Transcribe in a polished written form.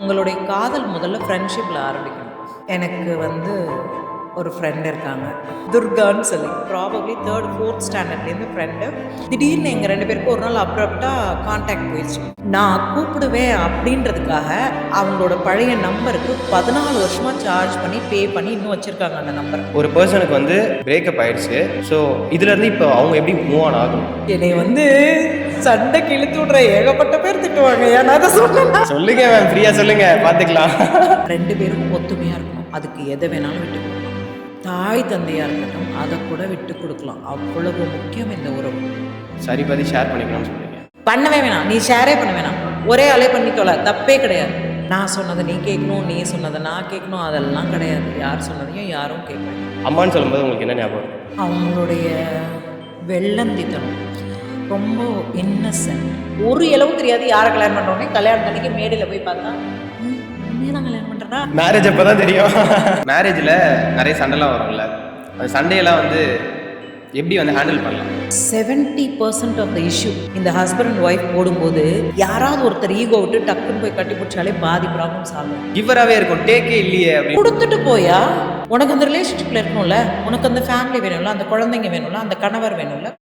உங்களுடைய காதல் முதல்ல ஃப்ரெண்ட்ஷிப்பில் ஆரம்பிக்கணும். எனக்கு ஒரு ஃப்ரெண்ட் இருக்காங்க, துர்கான்னு சொல்லி. ப்ராபப்ளி 3rd 4th ஸ்டாண்டர்ட்லேருந்து ஃப்ரெண்டு. திடீர்னு எங்கள் 2 பேருக்கும் ஒரு நாள் அப்ரப்டாக கான்டாக்ட் போயிடுச்சு. நான் கூப்பிடுவேன் அப்படின்றதுக்காக அவங்களோட பழைய நம்பருக்கு 14 வருஷமாக சார்ஜ் பண்ணி பே பண்ணி இன்னும் வச்சுருக்காங்க அந்த நம்பர். ஒரு பர்சனுக்கு பிரேக்கப் ஆயிடுச்சு. ஸோ இதுலேருந்து இப்போ அவங்க எப்படி மூவ் ஆன் ஆகும்? என்னை சண்டைக்கு இழுத்து விட்ற ஏகப்பட்ட பேர் திட்டுவாங்க. ஏன்னா அதை சொல்லுங்க மேம், ஃப்ரீயாக சொல்லுங்க, பார்த்துக்கலாம். 2 பேரும் ஒத்துமையாக இருக்கணும். அதுக்கு எதை வேணாலும் விட்டு கொடுக்கலாம். தாய் தந்தையாக இருக்கட்டும், அதை கூட விட்டு கொடுக்கலாம். அவ்வளவு முக்கியம் இந்த உறவு. சரி பாதி ஷேர் பண்ணிக்கலாம்னு சொல்லுங்க. பண்ணவே வேணாம், நீ ஷேரே பண்ண வேணாம். ஒரே ஆளே பண்ணிக்கோல, தப்பே கிடையாது. நான் சொன்னதை நீ கேட்கணும், நீ சொன்னதை நான் கேட்கணும், அதெல்லாம் கிடையாது. யார் சொன்னதையும் யாரும் கேட்கணும். அம்மான்னு சொல்லும்போது உங்களுக்கு என்ன ஞாபகம்? அவங்களுடைய வெள்ளந்தித்தனம், ரொம்ப இன்னசென்ட். ஒரு இளவும் தெரியாது. யாரை கல்யாணம் பண்ணுறோன்னே கல்யாணம் அன்னைக்கு மேடையில் போய் பார்த்தா நான் கல்யாணம் பண்ணுறேன்னா மேரேஜ் அப்போ தான் தெரியும். மேரேஜில் நிறைய சண்டைலாம் வரும்ல, அந்த சண்டையெல்லாம் எப்படி ஹேண்டில் பண்ணலாம்? 70% ஆஃப் த இஷ்யூ இந்த ஹஸ்பண்ட் அண்ட் ஒய்ஃப் போடும்போது யாராவது ஒருத்தர் ஈகோ விட்டு டக்குன்னு போய் கட்டி பிடிச்சாலே பாதி ப்ராப்ளம் சால்வ் ஆகும். கிவராகவே இருக்கும், டேக்கே இல்லையே அப்படின்னு கொடுத்துட்டு போயா. உனக்கு அந்த ரிலேஷன்ஷிப்பில் இருக்கணும்ல, உனக்கு அந்த ஃபேமிலி வேணும்ல, அந்த குழந்தைங்க வேணும்ல, அந்த கணவர் வேணும்ல.